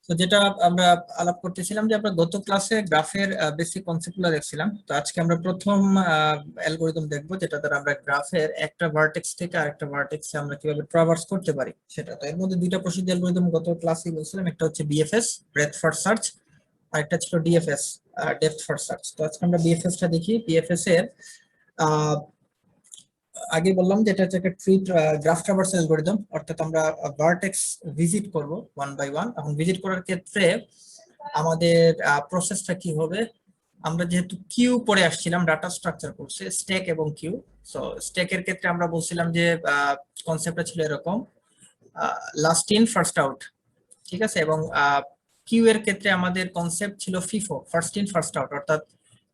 তো যেটা আমরা আলাপ করতেছিলাম যে আমরা গত ক্লাসে গ্রাফের বেসিক কনসেপ্টগুলো দেখছিলাম। তো আজকে আমরা প্রথম অ্যালগোরিদম দেখবো যেটা দ্বারা আমরা গ্রাফের একটা ভার্টেক্স থেকে আরেকটা ভার্টেক্সে আমরা কিভাবে ট্রাভার্স করতে পারি সেটা। তো এর মধ্যে দুইটা প্রসিদ্ধ অ্যালগোরিদম গত ক্লাসে বলছিলাম, একটা হচ্ছে বিএফএস ব্রেথ ফার্স্ট সার্চ, আর একটা ছিল ডিএফএস ডেপথ ফার্স্ট সার্চ। তো আজকে আমরা বিএফএস টা দেখি। বিএফএস এর আগে বললাম যে এটা হচ্ছে একটা ট্রি গ্রাফ ট্রাভার্স অ্যালগরিদম, অর্থাৎ আমরা ভার্টেক্স ভিজিট করব ওয়ান বাই ওয়ান। এখন ভিজিট করার ক্ষেত্রে আমাদের প্রসেসটা কি হবে, আমরা যেহেতু কিউ পড়ে আসছিলাম ডাটা স্ট্রাকচার কোর্সে, স্ট্যাক এবং কিউ। সো স্ট্যাকের ক্ষেত্রে আমরা বলছিলাম যে কনসেপ্টটা ছিল এরকম, লাস্ট ইন ফার্স্ট আউট, ঠিক আছে। এবং কিউ এর ক্ষেত্রে আমাদের কনসেপ্ট ছিল FIFO, first in first out, অর্থাৎ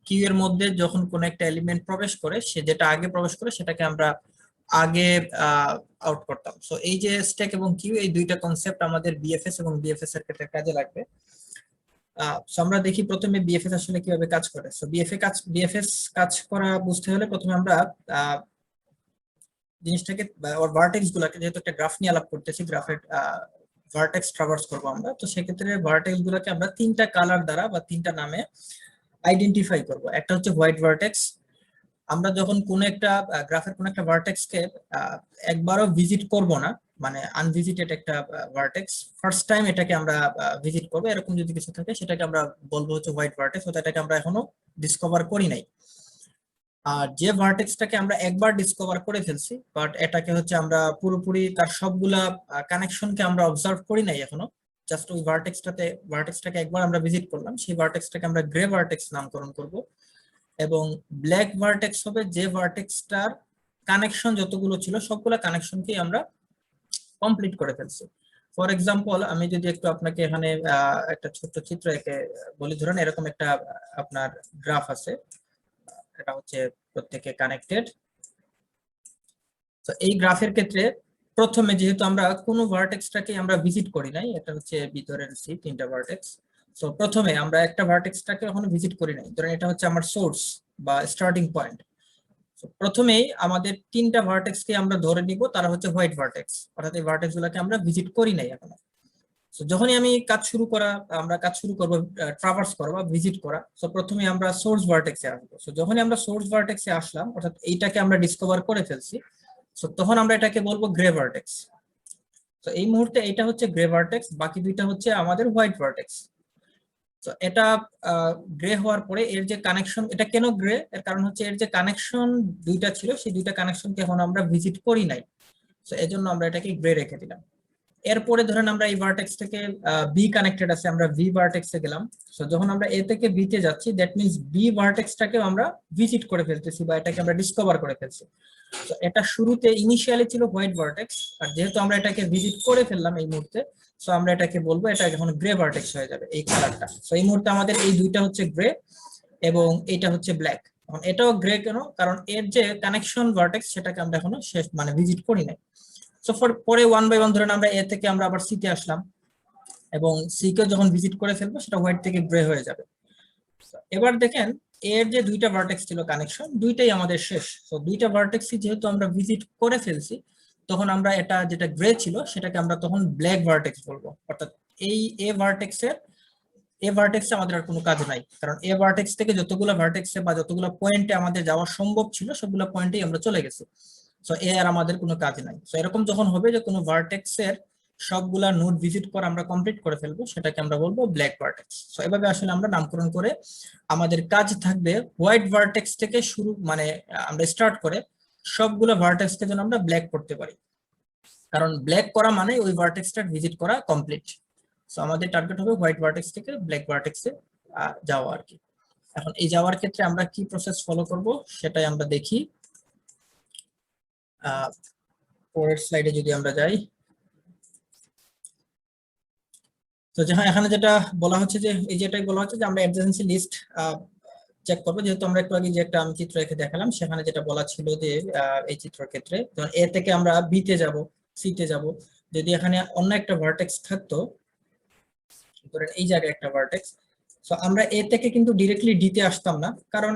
কিউ এর মধ্যে যখন কোন একটা এলিমেন্ট প্রবেশ করে সে যেটা আগে প্রবেশ করে সেটাকে আমরা আগে আউট করতাম। সো এই যে স্ট্যাক এবং কিউ, এই দুইটা কনসেপ্ট আমাদের বিএফএস এবং বিএফএস এর ক্ষেত্রে কাজে লাগবে। সো আমরা দেখি প্রথমে বিএফএস আসলে কিভাবে কাজ করে। সো বিএফএস কাজ করা বুঝতে হলে প্রথমে আমরা জিনিসটাকে ওর ভার্টেক্স গুলাকে, যেহেতু একটা গ্রাফ নিয়ে আলাপ করতেছি, গ্রাফের ভার্টেক্স ট্রাভার্স করবো আমরা, তো সেক্ষেত্রে ভার্টেক্স গুলাকে আমরা তিনটা কালার দ্বারা বা তিনটা নামে আইডেন্টিফাই করব। একটা হচ্ছে হোয়াইট ভার্টেক্স। আমরা যখন কোন একটা গ্রাফের কোন একটা ভার্টেক্সকে একবারও ভিজিট করব না, মানে আনভিজিটেড একটা ভার্টেক্স, ফার্স্ট টাইম এটাকে আমরা ভিজিট করবো, এরকম যদি কিছু থাকে সেটাকে আমরা বলবো হচ্ছে হোয়াইট ভার্টেক্স, অর্থাৎ এটাকে আমরা এখনো ডিসকভার করি নাই। আর যে ভার্টেক্সটাকে আমরা একবার ডিসকভার করে ফেলছি, বাট এটাকে হচ্ছে আমরা পুরোপুরি তার সবগুলা কানেকশনকে আমরা অবজার্ভ করি নাই এখনো, জাস্ট ওই ভার্টেক্সটাকে একবার আমরা ভিজিট করলাম, সেই ভার্টেক্সটাকে আমরা গ্রে ভার্টেক্স নামকরণ করব। এবং ব্ল্যাক ভার্টেক্স হবে যে ভার্টেক্সটার কানেকশন যতগুলো ছিল সবগুলো কানেকশনকে আমরা কমপ্লিট করে ফেলছি। ফর এক্সাম্পল, আমি যদি একটু আপনাকে এখানে একটা ছোট্ট চিত্র এঁকে বলি, ধরেন এরকম একটা আপনার গ্রাফ আছে, এটা হচ্ছে প্রত্যেকে কানেক্টেড। তো এই গ্রাফের ক্ষেত্রে প্রথমে যেহেতু আমরা কোনো ভার্টেক্সটাকে আমরা ভিজিট করি নাই, এটা হচ্ছে ভিতরের সি তিনটা ভার্টেক্স। তো প্রথমে আমরা একটা ভার্টেক্সটাকে এখনো ভিজিট করি নাই, ধরেন এটা হচ্ছে আমার সোর্স বা স্টার্টিং পয়েন্ট। প্রথমেই আমাদের তিনটা ভার্টেক্সকে আমরা ধরে নিব তারা হচ্ছে হোয়াইট ভার্টেক্স, অর্থাৎ এই ভার্টেক্স গুলাকে আমরা ভিজিট করি নাই এখনো। তো যখনই আমি আমরা কাজ শুরু করব ট্রাভার্স করা বা ভিজিট করা, তো প্রথমে আমরা সোর্স ভার্টেক্সে আসবো। তো যখনই আমরা সোর্স ভার্টেক্সে আসলাম, অর্থাৎ এইটাকে আমরা ডিসকভার করে ফেলছি, তো তখন আমরা এটাকে বলবো গ্রে ভার্টেক্স। তো এই মুহূর্তে এটা হচ্ছে গ্রে ভার্টেক্স, বাকি দুইটা হচ্ছে আমাদের হোয়াইট ভার্টেক্স। তো এটা গ্রে হওয়ার পরে এর যে কানেকশন, এটা কেন গ্রে, এর কারণ হচ্ছে এর যে কানেকশন দুইটা ছিল সেই দুইটা কানেকশনকে এখন আমরা ভিজিট করি নাই, তো এজন্য আমরা এটাকে গ্রে রেখে দিলাম। এরপরে ধরেন আমরা এই ভার্টেক্স থেকে বি কানেক্টেড আছে, আমরা ভি ভার্টেক্সে গেলাম। সো যখন আমরা এ থেকে বি তে যাচ্ছি, দ্যাট মিন্স বি ভার্টেক্সটাকে আমরা ভিজিট করে ফেলতেছি বা এটাকে আমরা ডিসকভার করে ফেলছি। তো এটা শুরুতে ইনিশিয়ালি ছিল হোয়াইট ভার্টেক্স, আর যেহেতু আমরা এটাকে ভিজিট করে ফেললাম এই মুহূর্তে, সো আমরা এটাকে বলবো এটা এখন গ্রে ভার্টেক্স হয়ে যাবে এই কালারটা। সো এই মুহূর্তে আমাদের এই দুইটা হচ্ছে গ্রে এবং এটা হচ্ছে ব্ল্যাক। এখন এটাও গ্রে কেন, কারণ এর যে কানেকশন ভার্টেক্স সেটাকে আমরা এখনো শেষ মানে ভিজিট করি নাই। সো পরে ওয়ান বাই ওয়ান ধরেন আমরা এ থেকে আমরা আবার সি তে আসলাম, এবং সি কে যখন ভিজিট করে ফেলবো সেটা হোয়াইট থেকে গ্রে হয়ে যাবে। এবার দেখেন এর যে দুইটা ভার্টেক্স ছিল কানেকশন, দুইটাই আমাদের শেষ। তো দুইটা ভার্টেক্সই যেহেতু আমরা ভিজিট করে ফেলছি, তখন আমরা এটা যেটা গ্রে ছিল সেটাকে আমরা তখন ব্ল্যাক ভার্টেক্স বলবো। অর্থাৎ এই এ ভার্টেক্সে আমাদের আর কোনো কাজ নাই, কারণ এ ভার্টেক্স থেকে যতগুলো ভার্টেক্সে বা যতগুলো পয়েন্টে আমাদের যাওয়া সম্ভব ছিল সবগুলো পয়েন্টেই আমরা চলে গেছি। সো এ আর আমাদের কোনো কাজ নাই। সো এরকম যখন হবে যে কোনো ভার্টেক্সের সবগুলা নোড ভিজিট করে আমরা কমপ্লিট করে ফেলবো, সেটাকে আমরা বলবো ব্ল্যাক ভার্টেক্স। সো এভাবে আসলে আমরা নামকরণ করে আমাদের কাজ থাকবে হোয়াইট ভার্টেক্স থেকে শুরু, মানে আমরা স্টার্ট করে সবগুলো ভার্টেক্সকে যেন আমরা ব্ল্যাক করতে পারি, কারণ ব্ল্যাক করা মানে ওই ভার্টেক্সটা ভিজিট করা কমপ্লিট। সো আমাদের টার্গেট হবে হোয়াইট ভার্টেক্স থেকে ব্ল্যাক ভার্টেক্সে যাওয়া আর কি। এখন এই যাওয়ার ক্ষেত্রে আমরা কি প্রসেস ফলো করব সেটাই আমরা দেখি। পরের স্লাইডে যদি আমরা যাই, তো এখানে যেটা বলা হচ্ছে যে এই যেটাই বলা হচ্ছে যে আমরা অ্যাডজেন্সি লিস্ট চেক করবো। যেহেতু আমরা একটু আগে যে একটা আমি চিত্র রেখে দেখালাম, সেখানে যেটা বলা ছিল যে এই চিত্রের ক্ষেত্রে ধরুন এ থেকে আমরা বি তে যাব, সি তে যাব, যদি এখানে অন্য একটা ভার্টেক্স থাকতো, ধরেন এই জায়গায় একটা ভার্টেক্স, সো আমরা এ থেকে কিন্তু ডিরেক্টলি ডি তে আসতাম না, কারণ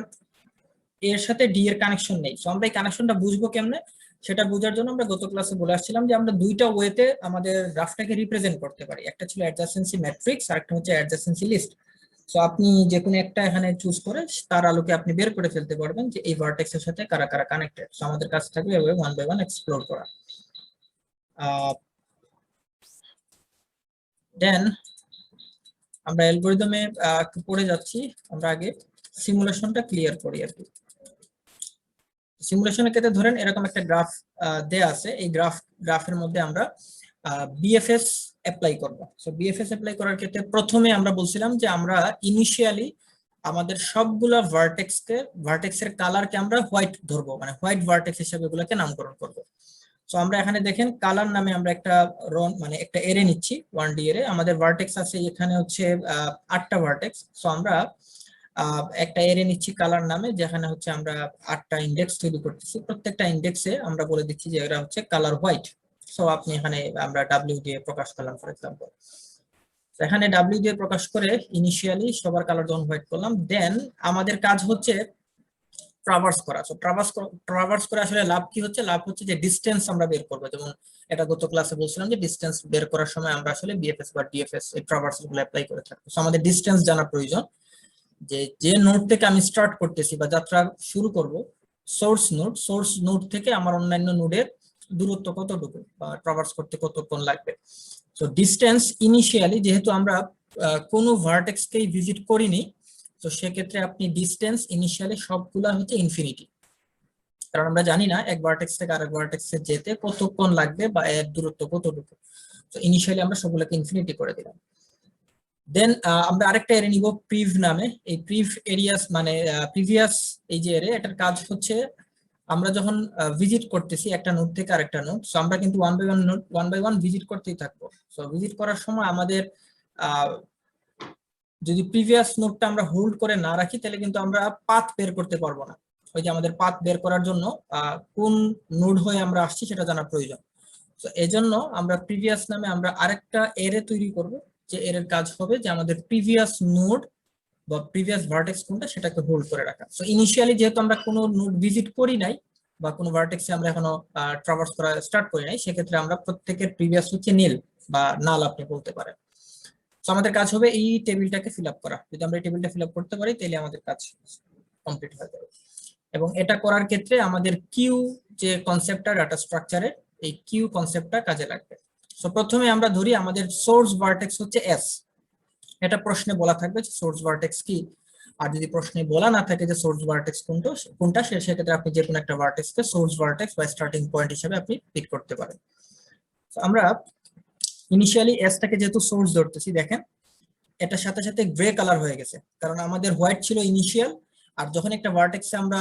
এর সাথে ডি এর কানেকশন নেই। সো আমরা এই কানেকশনটা বুঝবো কেমনে, সেটা বোঝার জন্য আমরা গত ক্লাসে বলে আসছিলাম যে আমরা দুইটা ওয়েতে আমাদের গ্রাফটাকে রিপ্রেজেন্ট করতে পারি, একটা ছিল অ্যাডজাসেন্সি ম্যাট্রিক্স আর একটা হচ্ছে অ্যাডজাসেন্সি লিস্ট। সো আপনি যে কোনো একটা এখানে চুজ করে তার আলোকে আপনি বের করে ফেলতে পারবেন যে এই ভার্টেক্স এর সাথে কারা কারা কানেক্টেড। সো আমাদের কাছে থাকবে এভাবে ওয়ান বাই ওয়ান এক্সপ্লোর করা। দেন আমরা অ্যালগরিদমে একটু পড়ে যাচ্ছি, আমরা আগে সিমুলেশনটা ক্লিয়ার করি আর কি। সিমুলেশনের ক্ষেত্রে ধরেন এরকম একটা গ্রাফ দেয়া আছে, এই গ্রাফের মধ্যে আমরা বিএফএস অ্যাপ্লাই করব। সো বিএফএস অ্যাপ্লাই করার ক্ষেত্রে প্রথমে আমরা বলছিলাম যে আমরা ইনিশিয়ালি আমাদের সবগুলা ভার্টেক্সের কালারকে আমরা হোয়াইট ধরবো, মানে হোয়াইট ভার্টেক্স হিসেবে এগুলোকে নামকরণ করব। সো আমরা এখানে দেখেন কালার নামে আমরা একটা মানে একটা এরে নিচ্ছি, 1D এরে। আমাদের ভার্টেক্স আছে এখানে হচ্ছে 8টা ভার্টেক্স। সো আমরা একটা এরে নিচ্ছি কালার নামে, যেখানে হচ্ছে আমরা 8টা ইন্ডেক্স তৈরি করতেছি। প্রত্যেকটা ইন্ডেক্সে আমরা বলে দিচ্ছি যে এরা হচ্ছে কালার হোয়াইট। সো আপনি এখানে আমরা ডাব্লিউ দিয়ে প্রকাশ করলাম ফর এক্সাম্পল। এখানে ডাব্লিউ দিয়ে প্রকাশ করে ইনিশিয়ালি সবার কালার যখন হোয়াইট করলাম, দেন আমাদের কাজ হচ্ছে ট্রাভার্স করা। সো ট্রাভার্স করে আসলে লাভ কি হচ্ছে? লাভ হচ্ছে যে ডিসটেন্স আমরা বের করবো। যেমন এটা গত ক্লাসে বলছিলাম যে ডিসটেন্স বের করার সময় আমরা আসলে বিএফএস বা ডিএফএস এই ট্রাভার্স গুলো অ্যাপ্লাই করে থাকবো। সো আমাদের ডিসটেন্স জানা প্রয়োজন, যে যে নোড থেকে আমি স্টার্ট করতেছি বা যাত্রা শুরু করব, সোর্স নোড থেকে আমার অন্যান্য নোডের দূরত্ব কতটুকু বা ট্রাভার্স করতে কতক্ষণ লাগবে। সো ডিসটেন্স ইনিশিয়ালি যেহেতু আমরা কোনো ভার্টেক্সকেই ভিজিট করিনি, তো সেক্ষেত্রে আপনি ডিসটেন্স ইনিশিয়ালি সবগুলা হচ্ছে ইনফিনিটি, কারণ আমরা জানি না এক ভার্টেক্স থেকে আরেক ভার্টেক্সে যেতে কতক্ষণ লাগবে বা এর দূরত্ব কতটুকু। তো ইনিশিয়ালি আমরা সবগুলোকে ইনফিনিটি করে দিলাম। দেন আমরা আরেকটা এরে নিব প্রিভ নামে। এই প্রিভ এরিয়াস মানে প্রিভিয়াস এই যে এরে, এটার কাজ হচ্ছে আমরা যখন ভিজিট করতেছি একটা নোড থেকে আরেকটা নোড, সো আমরা কিন্তু ওয়ান বাই ওয়ান ভিজিট করতেই থাকবো। সো ভিজিট করার সময় আমাদের যদি প্রিভিয়াস নোডটা আমরা হোল্ড করে না রাখি, তাহলে কিন্তু আমরা পাথ বের করতে পারবো না। ওই যে আমাদের পাথ বের করার জন্য কোন নোড হয়ে আমরা আসছি সেটা জানা প্রয়োজন। তো এজন্য আমরা প্রিভিয়াস নামে আমরা আরেকটা এরে তৈরি করব, যে এর কাজ হবে যে আমাদের প্রিভিয়াস নোড বা প্রিভিয়াস ভার্টেক্স কোনটা সেটাকে হোল্ড করে রাখা। সো ইনিশিয়ালি যেহেতু আমরা কোনো নোড ভিজিট করি নাই বা কোনো ভার্টেক্সে আমরা এখনো ট্রাভার্স করা স্টার্ট করি নাই, সেক্ষেত্রে আমরা প্রত্যেকের প্রিভিয়াস হচ্ছে নীল বা নাল আপনি বলতে পারেন। তো আমাদের কাজ হবে এই টেবিলটাকে ফিল আপ করা। যদি আমরা এই টেবিলটা ফিল আপ করতে পারি তাহলে আমাদের কাজ কমপ্লিট হয়ে যাবে। এবং এটা করার ক্ষেত্রে আমাদের কিউ যে কনসেপ্টটা ডাটা স্ট্রাকচারের, এই কিউ কনসেপ্টটা কাজে লাগবে। সো প্রথমে আমরা ধরি আমাদের সোর্স ভার্টেক্স হচ্ছে এস। এটা প্রশ্নে বলা থাকবে যে সোর্স ভার্টেক্স কি, আর যদি প্রশ্নে বলা না থাকে যে সোর্স ভার্টেক্স কোনটা সেক্ষেত্রে আপনি যে কোনো একটা ভার্টেক্সকে সোর্স ভার্টেক্স বা স্টার্টিং পয়েন্ট হিসেবে আপনি পিক করতে পারেন। আমরা ইনিশিয়ালি এসটাকে যেহেতু সোর্স ধরতেছি, দেখেন এটার সাথে সাথে গ্রে কালার হয়ে গেছে, কারণ আমাদের হোয়াইট ছিল ইনিশিয়াল, আর যখন একটা ভার্টেক্সে আমরা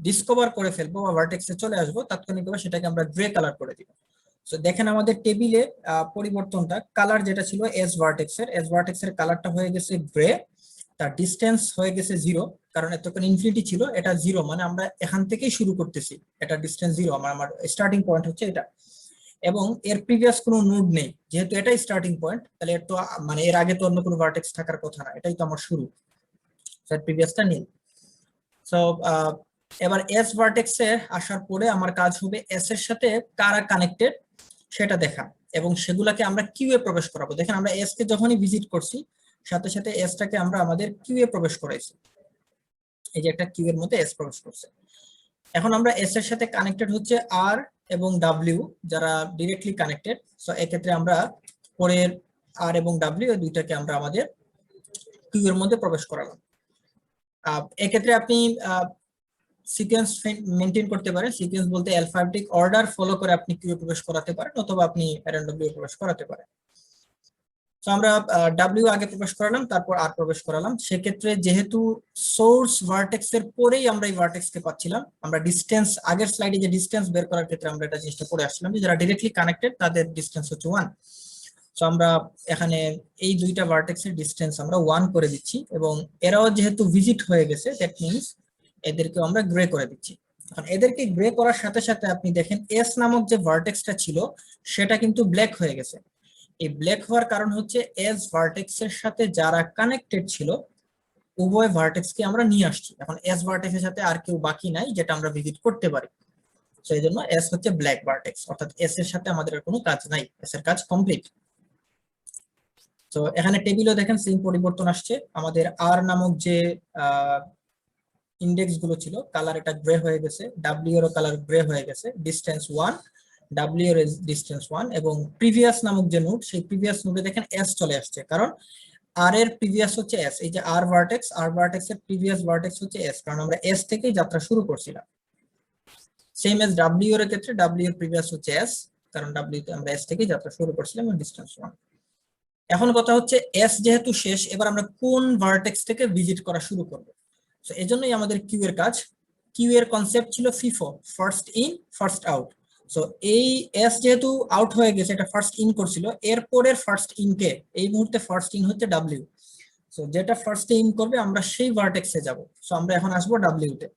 ডিসকভার করে ফেলবো বা ভার্টেক্সে চলে আসবো, তাৎক্ষণিকভাবে সেটাকে আমরা গ্রে কালার করে দিব। তো দেখেন আমাদের টেবিলে পরিবর্তনটা, কালার যেটা ছিল এস ভার্টেক্সের কালারটা হয়ে গেছে গ্রে, তার ডিসটেন্স হয়ে গেছে 0, কারণ এতক্ষণ ইনফিনিটি ছিল, এটা 0 মানে আমরা এখান থেকেই শুরু করতেছি, এটা ডিসটেন্স 0, আমার স্টার্টিং পয়েন্ট হচ্ছে এটা। এবং এর প্রিভিয়াস কোনো নোড নেই, যেহেতু এটাই স্টার্টিং পয়েন্ট, তাহলে এর তো মানে এর আগে তো অন্য কোনো ভার্টেক্স থাকার কথা না, এটাই তো আমার শুরু, এর প্রিভিয়াসটা নেই। সো এবার এস ভার্টেক্সে আসার পরে আমার কাজ হবে এস এর সাথে কারা কানেক্টেড সেটা দেখা, এবং সেগুলাকে আমরা কিউ এ প্রবেশ করাবো। দেখেন আমরা এস কে যখনই ভিজিট করছি, সাথে সাথে এসটাকে আমরা আমাদের কিউ এ প্রবেশ করাইছি। এই যে একটা কিউ এর মধ্যে এস প্রবেশ করছে। এখন আমরা এস এর সাথে কানেক্টেড হচ্ছে আর এবং ডাব্লিউ, যারা ডিরেক্টলি কানেক্টেড। সো এক্ষেত্রে আমরা পরের আর এবং ডাব্লিউ এই দুইটাকে আমরা আমাদের কিউ এর মধ্যে প্রবেশ করালাম। এক্ষেত্রে আপনি সিকোয়েন্স মেনটেন করতে পারেন। সিকোয়েন্স বলতে অ্যালফাবেটিক অর্ডার ফলো করে আপনি কিউ এ প্রবেশ করাতে পারেন, অথবা আপনি র্যান্ডমলি প্রবেশ করাতে পারেন। তো আমরা ডাব্লিউ আগে প্রবেশ করালাম, তারপর আর প্রবেশ করালাম। সেক্ষেত্রে যেহেতু সোর্স ভার্টেক্স এর পরেই আমরা এই ভার্টেক্স কে পাচ্ছিলাম, আমরা ডিসটেন্স আগের স্লাইডে যে ডিসটেন্স বের করার ক্ষেত্রে আমরা এটা জিনিসটা পড়ে আসছিলাম যে যারা ডিরেক্টলি কানেক্টেড তাদের ডিসটেন্স হচ্ছে 1। সো আমরা এখানে এই দুইটা ভার্টেক্স এর ডিসটেন্স আমরা 1 করে দিচ্ছি, এবং এরাও যেহেতু ভিজিট হয়ে গেছে, দ্যাট মিন্স এদেরকে আমরা গ্রে করে দিচ্ছি। এখন এদেরকে গ্রে করার সাথে সাথে আপনি দেখেন এস নামক যে ভার্টেক্সটা ছিল সেটা কিন্তু ব্ল্যাক হয়ে গেছে। এই ব্ল্যাক হওয়ার কারণ হচ্ছে এস ভার্টেক্স এর সাথে যারা কানেক্টেড ছিল উভয় ভার্টেক্স কে আমরা নিয়ে আসছি। এখন এস ভার্টেক্স এর সাথে আর কেউ বাকি নাই যেটা আমরা ভিজিট করতে পারি। সো এই জন্য এস হচ্ছে ব্ল্যাক ভার্টেক্স, অর্থাৎ এস এর সাথে আমাদের আর কোনো কাজ নাই, এস এর কাজ কমপ্লিট। তো এখানে টেবিলও দেখেন সেম পরিবর্তন আসছে, আমাদের আর নামক যে ইন্ডেক্স গুলো ছিল কালার এটা গ্রে হয়ে গেছে, ডাব্লিউ এর কালার গ্রে হয়ে গেছে, ডিসটেন্স 1, ডাব্লিউ এর ডিসটেন্স 1, এবং প্রিভিয়াস নামক যে নোড সেই প্রিভিয়াস নোডে দেখেন এস চলে আসছে, কারণ আর এর প্রিভিয়াস হচ্ছে এস, এই যে আর ভার্টেক্স এর প্রিভিয়াস ভার্টেক্স হচ্ছে এস, কারণ আমরা এস থেকেই যাত্রা শুরু করছিলাম। সেম এজ ডাব্লিউ এর ক্ষেত্রে ডাব্লিউ এর প্রিভিয়াস হচ্ছে এস, কারণ ডাব্লিউ তে আমরা এস থেকেই যাত্রা শুরু করছিলাম এবং ডিসটেন্স 1। এখন কথা হচ্ছে এস যেহেতু শেষ, এবার আমরা কোন ভার্টেক্স থেকে ভিজিট করা শুরু করব। তো এজন্যই আমাদের কিউ এর কাজ। কিউ এর কনসেপ্ট ছিল FIFO, first in first out. So এই এস যেহেতু আউট হয়ে গেছে, এটা ফার্স্ট ইন করছিল, এরপরের ফার্স্ট ইন কে, এই মুহূর্তে ফার্স্ট ইন হচ্ছে ডাব্লিউ। সো যেটা ফার্স্ট ইন করবে আমরা সেই ভার্টেক্সে যাব। সো আমরা এখন আসবো ডাব্লিউ তে।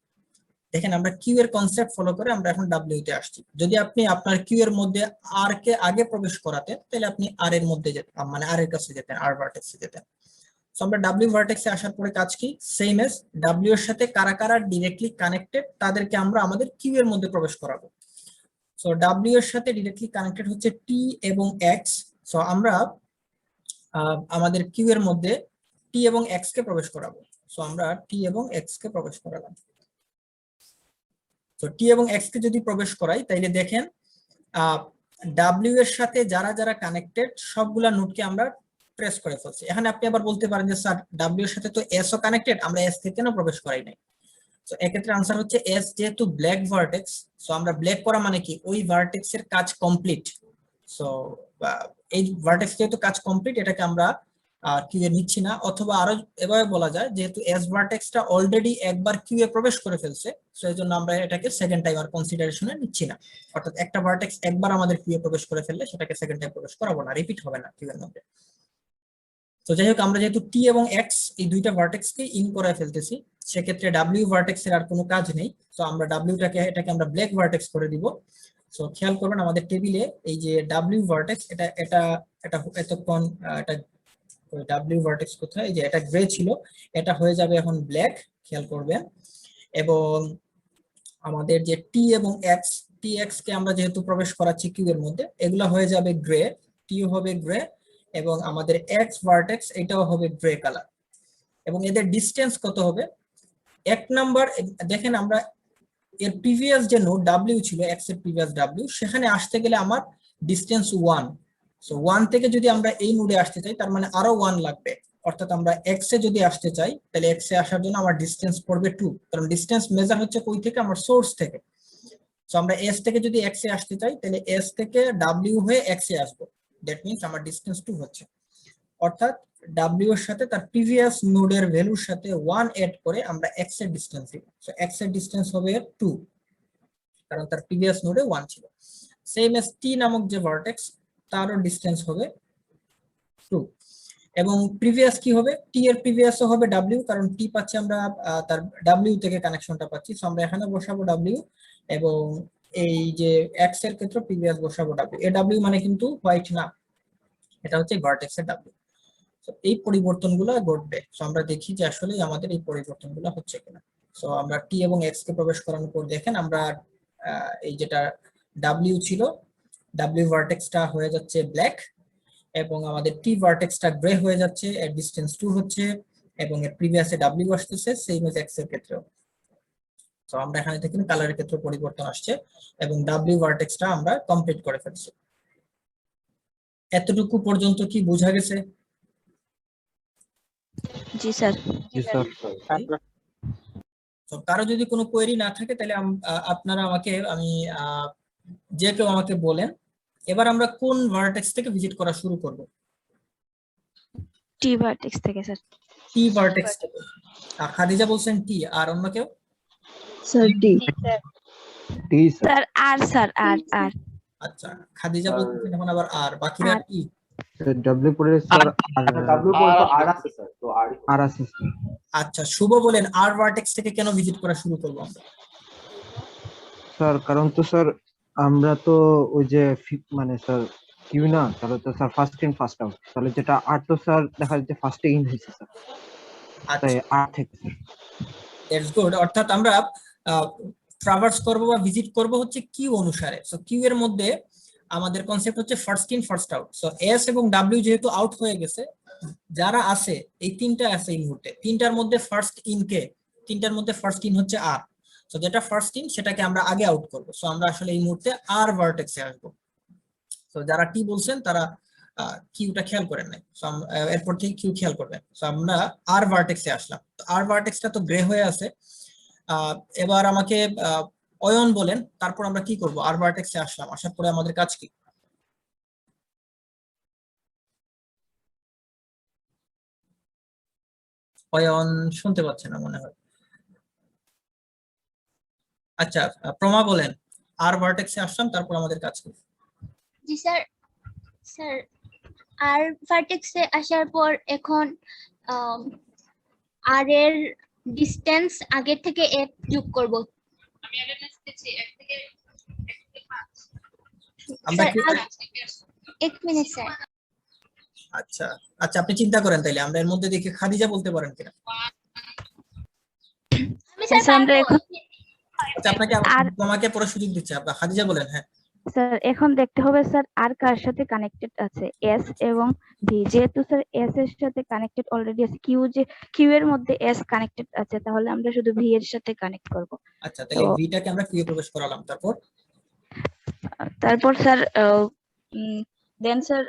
দেখেন আমরা কিউ এর কনসেপ্ট ফলো করে আমরা এখন ডাব্লিউ তে আসছি। যদি আপনি আপনার কিউ এর মধ্যে আর কে আগে প্রবেশ করাতেন তাহলে আপনি আর এর মধ্যে যেতেন, মানে আর এর কাছে যেতেন, আর ভার্টেক্সে যেতেন। সো আমরা ডাব্লিউ ভার্টেক্সে আসার পরে কাজ কি, সেম এজ ডাব্লিউ এর সাথে কারা কারা ডিরেক্টলি কানেক্টেড তাদেরকে আমরা আমাদের কিউ এর মধ্যে প্রবেশ করাবো। সো ডাব্লিউ এর সাথে ডিরেক্টলি কানেক্টেড হচ্ছে টি এবং এক্স। সো আমরা আমাদের কিউ এর মধ্যে টি এবং এক্স কে প্রবেশ করাবো। সো আমরা টি এবং এক্স কে প্রবেশ করালাম। তো টি এবং এক্স কে যদি প্রবেশ করাই তাইলে দেখেন ডাব্লিউ এর সাথে যারা যারা কানেক্টেড সবগুলা নোডকে আমরা প্রেস করে ফেলছি। এখানে আপনি আবার বলতে পারেন যে স্যার ডাব্লিউ এর সাথে তো এস ও কানেক্টেড, আমরা এস থেকে কেন প্রবেশ করাই নাই। তো এক্ষেত্রে আনসার হচ্ছে এস যেহেতু ব্ল্যাক ভার্টেক্স, সো আমরা ব্ল্যাক করা মানে কি ওই ভার্টেক্স এর কাজ কমপ্লিট। সো এই ভার্টেক্স যেহেতু কাজ কমপ্লিট, এটাকে আমরা কিউ এ নিচ্ছি না, অথবা আরো এভাবে বলা যায় যেহেতু এস ভার্টেক্সটা অলরেডি একবার কিউ এ প্রবেশ করে ফেলছে, সো এই জন্য আমরা এটাকে সেকেন্ড টাইম আর কনসিডারেশনে নিচ্ছি না। অর্থাৎ একটা ভার্টেক্স একবার আমাদের কিউ এ প্রবেশ করে ফেললে সেটাকে সেকেন্ড টাইম প্রবেশ করাবো না, রিপিট হবে না কিউ এর মধ্যে। তো যাই হোক, আমরা যেহেতু টি এবং এক্স এই দুইটা ভার্টেক্সকে ইন করে ফেলতেছি, সেক্ষেত্রে ডাব্লিউ ভার্টেক্স এর আর কোনো কাজ নেই। তো আমরা এটাকে আমরা ব্ল্যাক ভার্টেক্স করে দিব। সো খেয়াল করবেন আমাদের টেবিলে এই যে ডাব্লিউ ভার্টেক্স, এটা এটা এটা এতক্ষণ এটা ডাব্লিউ ভার্টেক্স কোথায়, এই যে এটা গ্রে ছিল, এটা হয়ে যাবে এখন ব্ল্যাক, খেয়াল করবেন। এবং আমাদের যে টি এবং এক্স, টি এক্স কে আমরা যেহেতু প্রবেশ করাচ্ছি কিউ এর মধ্যে, এগুলো হয়ে যাবে গ্রে, টি হবে গ্রে, এবং আমাদের এক্স ভার্টেক্স এটাও হবে গ্রে কালার। এবং এদের ডিসটেন্স কত হবে, এক নাম্বার দেখেন আমরা এর প্রিভিয়াস যে নোড ডাব্লিউ ছিল, এক্স এর প্রিভিয়াস ডাব্লিউ, সেখানে আসতে গেলে আমার ডিসটেন্স 1। সো 1 থেকে যদি আমরা এই নোডে আসতে চাই তার মানে আরো 1 লাগবে, অর্থাৎ আমরা এক্স এ যদি আসতে চাই তাহলে এক্স এ আসার জন্য আমার ডিসটেন্স পড়বে 2, কারণ ডিসটেন্স মেজার হচ্ছে কই থেকে, আমার সোর্স থেকে। সো আমরা এস থেকে যদি এক্স এ আসতে চাই তাহলে এস থেকে ডাব্লিউ হয়ে এক্স এ আসবো, দ্যাট মিন্স আমার ডিসটেন্স 2 হচ্ছে। অর্থাৎ ডাব্লিউ এর সাথে তার প্রিভিয়াস নোডের ভ্যালুর সাথে 1 এড করে আমরা এক্স এর ডিসটেন্স দিব। সো এক্স এর ডিসটেন্স হবে 2, কারণ তার প্রিভিয়াস নোডে 1 ছিল। সেম এস টি নামক যে ভার্টেক্স, তারও ডিসটেন্স হবে 2। এবং প্রিভিয়াস কি হবে, টি এর প্রিভিয়াসও হবে ডাব্লিউ, কারণ টি পাচ্ছি আমরা তার ডাব্লিউ থেকে কানেকশনটা পাচ্ছি। সো আমরা এখানে বসাবো ডাব্লিউ, এবং এই যে এক্স এর ক্ষেত্রে প্রিভিয়াস বসাবো ডাব্লিউ। এ ডাব্লিউ মানে কিন্তু হোয়াইট না, এটা হচ্ছে ভার্টেক্স এর ডাব্লিউ। তো এই পরিবর্তনগুলো ঘটবে। সো আমরা দেখি যে আসলে আমাদের এই পরিবর্তনগুলো হচ্ছে কিনা। সো আমরা টি এবং এক্স কে প্রবেশ করানোর পর দেখেন আমরা এই যেটা ডাব্লিউ ছিল, ডাব্লিউ ভার্টেক্সটা হয়ে যাচ্ছে ব্ল্যাক, এবং আমাদের টি ভার্টেক্সটা গ্রে হয়ে যাচ্ছে, এর ডিসটেন্স 2 হচ্ছে, এবং এর প্রিভিয়াসে ডাব্লিউ আসতেছে, সেম এজ এক্স এর ক্ষেত্রেও। তো আমরা এখানে দেখেন কালারের ক্ষেত্রে পরিবর্তন আসছে, এবং ডাব্লিউ ভার্টেক্সটা আমরা কমপ্লিট করে ফেলছি। এতটুকু পর্যন্ত কি বোঝা গেছে? জি স্যার। তো কারো যদি কোনো কোয়েরি না থাকে তাহলে আপনারা আমাকে যে কেউ আমাকে বলেন, এবার আমরা কোন ভার্টেক্স থেকে ভিজিট করা শুরু করব? টি ভার্টেক্স থেকে স্যার। টি ভার্টেক্স থেকে। খাদিজা বলছেন টি, আর অন্য কেউ? Sir T. T sir R sir R R আচ্ছা, খাদিজা বলছেন এখন আবার আর, বাকিরা টি। ডাব্লিউ পরে স্যার ডাব্লিউ পরে তো আর আছে স্যার, তো আর আছে স্যার। আচ্ছা, শুভ বলেন আর ভার্টেক্স থেকে কেন ভিজিট করা শুরু করব আমরা? স্যার কারণ তো স্যার আমরা তো ওই যে মানে স্যার কিউ না, তাহলে তো sir first in first out, তাহলে যেটা আর তো স্যার দেখা যাচ্ছে ফার্স্টে ইন হয়েছে স্যার, তাই আর থেকে স্যার। That's good. অর্থাৎ আমরা ট্রাভার্স করব বা ভিজিট করব হচ্ছে কিউ অনুসারে। সো কিউ এর মধ্যে আমাদের কনসেপ্ট হচ্ছে first in first out. So S এবং ডাব্লিউ যেহেতু আউট হয়ে গেছে, যারা আছে এই তিনটা আছে এই মুহূর্তে, তিনটার মধ্যে ফার্স্ট ইন কে? তিনটার মধ্যে ফার্স্ট ইন হচ্ছে আর। সো যেটা ফার্স্ট ইন সেটাকে আমরা আগে আউট করব। সো আমরা আসলে এই মুহূর্তে আর ভার্টেক্সে আসবো। তো যারা টি বলছেন তারা কিউটা খেয়াল করেন নাই, এরপর থেকে কিউ খেয়াল করবেন। তো আমরা আর ভার্টেক্সে আসলাম। তো আর ভার্টেক্সটা তো গ্রে হয়ে আছে। এবার আমাকে অয়ন বলেন, তারপর আমরা কি করব? আর ভার্টেক্সে আসলাম, আসার পরে আমাদের কাজ কি? অয়ন শুনতে পাচ্ছে না মনে হয়। আচ্ছা, প্রমা বলেন, আর ভার্টেক্সে আসলাম, তারপর আমাদের কাজ কি? জি স্যার। স্যার আর ভার্টেক্সে আসার পর এখন আর এর ডিসটেন্স আগের থেকে 1 যোগ করব। আমরা কি? 1 মিনিট স্যার। আচ্ছা আচ্ছা, আপনি চিন্তা করেন তাইলে আমরা এর মধ্যে দেখে খাদিজা বলতে পারেন কিনা। আমি স্যার স্যার, আমরা পারবো। আচ্ছা, আপনাকে তোমাকে পুরো সুযোগ দিচ্ছি, আপনার খাদিজা বলেন। হ্যাঁ, স্যার এখন দেখতে হবে স্যার আর কার সাথে কানেক্টেড আছে, এস এবং ভি। যেহেতু স্যার এস এর সাথে কানেক্টেড অলরেডি আছে, কিউ এর মধ্যে এস কানেক্টেড আছে, তাহলে আমরা শুধু ভি এর সাথে কানেক্ট করব। আচ্ছা তাহলে তো ভিটাকে আমরা কিউ প্রবেশ করালাম, তারপর স্যার দেন স্যার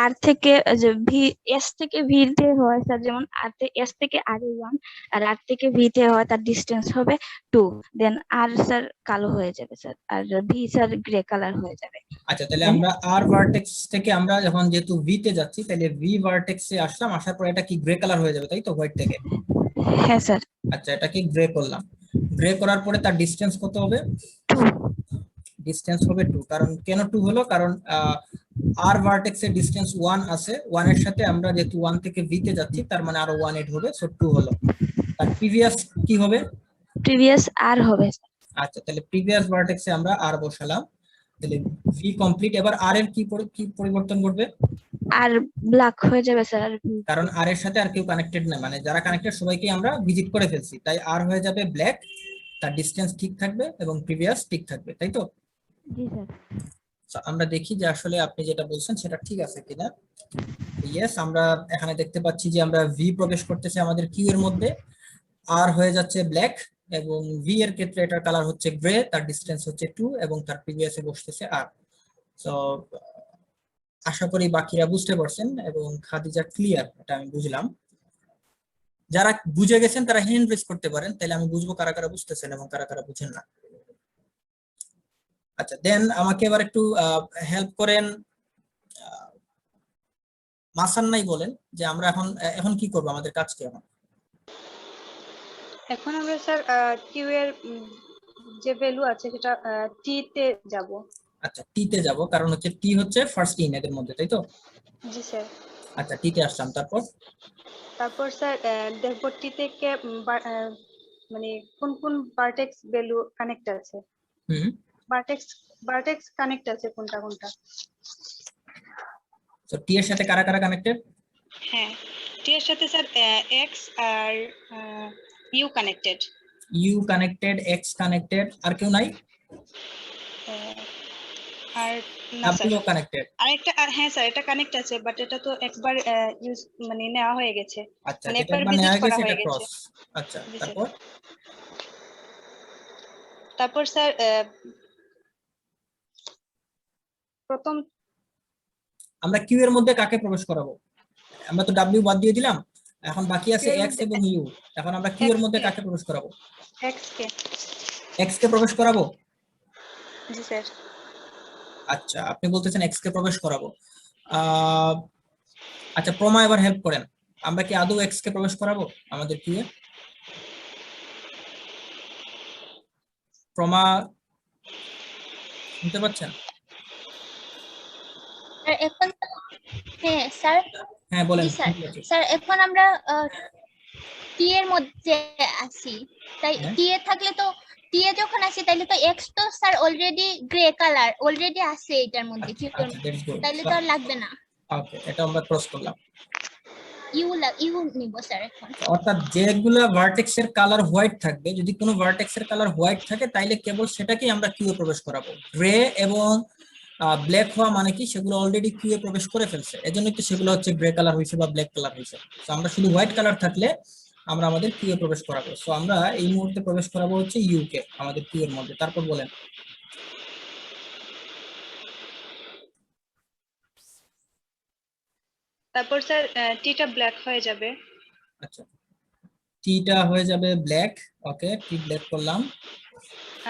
আর থেকে যে ভি, এস থেকে ভি তে হয় স্যার, যেমন আর এস থেকে আর 1 আর আর থেকে ভি তে হয়, তার ডিসটেন্স হবে 2। দেন আর স্যার কালো হয়ে যাবে স্যার, আর ভি স্যার গ্রে কালার হয়ে যাবে। আচ্ছা তাহলে আমরা আর ভার্টেক্স থেকে আমরা যখন যেহেতু ভি তে যাচ্ছি, তাহলে ভি ভার্টেক্সে আসলাম, আসার পর এটা কি গ্রে কালার হয়ে যাবে, তাই তো, হোয়াইট থেকে? হ্যাঁ স্যার। আচ্ছা, এটাকে গ্রে করলাম। গ্রে করার পরে তার ডিসটেন্স কত হবে? 2। ডিসটেন্স হবে 2। কারণ কেন 2 হলো? কারণ আর ভার্টেক্সের ডিসটেন্স 1 আছে, 1 এর সাথে আমরা যেহেতু 1 থেকে ভি তে যাচ্ছি, তার মানে আরো 1 এড হবে, সো 2 হলো। তার প্রিভিয়াস কি হবে? প্রিভিয়াস আর হবে স্যার। আচ্ছা তাহলে প্রিভিয়াস ভার্টেক্সে আমরা আর বসালাম, তাহলে ভি কমপ্লিট। এবার আর এর কি পরিবর্তন ঘটবে? আর ব্ল্যাক হয়ে যাবে স্যার। কারণ আর এর সাথে আর কেউ কানেক্টেড না, মানে যারা কানেক্টেড সবাইকে আমরা ভিজিট করে ফেলছি, তাই আর হয়ে যাবে ব্ল্যাক। তার ডিসটেন্স ঠিক থাকবে এবং প্রিভিয়াস ঠিক থাকবে, তাই তো? জি স্যার। So, আমরা দেখি যে আসলে আপনি যেটা বলছেন সেটা ঠিক আছে কিনা। ইয়েস, আমরা এখানে দেখতে পাচ্ছি যে আমরা ভি প্রবেশ করতেছি আমাদের কিউ এর মধ্যে, আর হয়ে যাচ্ছে ব্ল্যাক, এবং ভি এর ক্ষেত্রে এটার কালার হচ্ছে গ্রে, তার ডিসটেন্স হচ্ছে 2 এবং তার প্রিভিয়াসে বসতেছে আর। সো আশা করি বাকিরা বুঝতে পারছেন এবং খাদিজা ক্লিয়ার, এটা আমি বুঝলাম। যারা বুঝে গেছেন তারা হ্যান্ড রেজ করতে পারেন, তাহলে আমি বুঝবো কারা কারা বুঝতেছেন এবং কারা কারা বুঝেন না। আচ্ছা, দেন আমাকে এবার একটু হেল্প করেন। মাসান্নাই বলেন যে আমরা এখন কি করব, আমাদের কাজ কি এখন? এখন আমরা স্যার কিউ এর যে ভ্যালু আছে সেটা টি তে যাব। আচ্ছা, টি তে যাব, কারণ হচ্ছে টি হচ্ছে ফার্স্ট ইন এদের মধ্যে, তাই তো? জি স্যার। আচ্ছা, টি তে আসলাম, তারপর স্যার দেখব টি থেকে মানে কোন কোন ভার্টেক্স ভ্যালু কানেক্ট আছে। ভার্টেক্স কানেক্ট আছে কোনটা কোনটা। তো টি এর সাথে কারা কারা কানেক্টেড? হ্যাঁ, টি এর সাথে স্যার এক্স আর U connected. U connected, X connected, আর কেউ নাই? আর না স্যার, ডাব্লিউ কানেক্টেড। আরেকটা আর হ্যাঁ স্যার, এটা কানেক্ট আছে, বাট এটা তো একবার ইউজ মানে নেওয়া হয়ে গেছে। আচ্ছা, মানে যেটা একবার মানে ভিজিট হয়ে করা গেছে হয়ে এটা গেছে। ক্রস। আচ্ছা, জি স্যার। তারপর স্যার প্রথম আমরা কিউ এর মধ্যে কাকে প্রবেশ করাবো? আমরা তো ডাব্লিউ বাদ দিয়ে দিলাম, এখন বাকি আছে Q এর এক্স মধ্যে এবং ইউ। এখন আমরা কিউ এর X মধ্যে কে। কাকে প্রবেশ করাবো? এক্স কে। এক্স কে প্রবেশ করাবো। জি স্যার। আচ্ছা, আপনি বলতেছেন এক্স কে প্রবেশ করাবো। আচ্ছা, প্রমা এবার হেল্প করেন, আমরা কি আদৌ এক্স কে প্রবেশ করাবো আমাদের কিউ এ? প্রমা শুনতে পাচ্ছেন? আর এখন হ্যাঁ স্যার। হ্যাঁ বলেন। জি স্যার। স্যার এখন আমরা টি এর মধ্যে আছি, তাই হ্যাঁ। টি এ থাকলে তো টি এ যখন আসি তাইলে তো এক্স তো sir already grey colour already আছে এটার মধ্যে, আচ্ছা, কিউ এর আচ্ছা, দ্যাটস গুড। তাইলে তো আর লাগবে না। ওকে, এটা আমরা ক্রস করলাম। ইউ নিব স্যার এখন। অর্থাৎ যেগুলা ভার্টেক্স এর কালার হোয়াইট থাকবে, যদি কোনো ভার্টেক্স এর কালার হোয়াইট থাকে তাইলে কেবল সেটাকেই আমরা কিউয়ে প্রবেশ করাবো। গ্রে এবং ব্ল্যাক হওয়া মানে কি, সেগুলো অলরেডি কিউয়ে প্রবেশ করে ফেলছে, এজন্যই তো সেগুলো হচ্ছে গ্রে কালার হয়েছে বা ব্ল্যাক কালার হয়েছে। তো আমরা শুধু হোয়াইট কালার থাকলে আমরা আমাদের কিউয়ে প্রবেশ করাবো। সো আমরা এই মুহূর্তে প্রবেশ করাবো হচ্ছে ইউ কে আমাদের কিউ এর মধ্যে। তারপর বলেন। তারপর স্যার টিটা ব্ল্যাক হয়ে যাবে। আচ্ছা, টিটা হয়ে যাবে ব্ল্যাক। ওকে, টি ব্ল্যাক করলাম।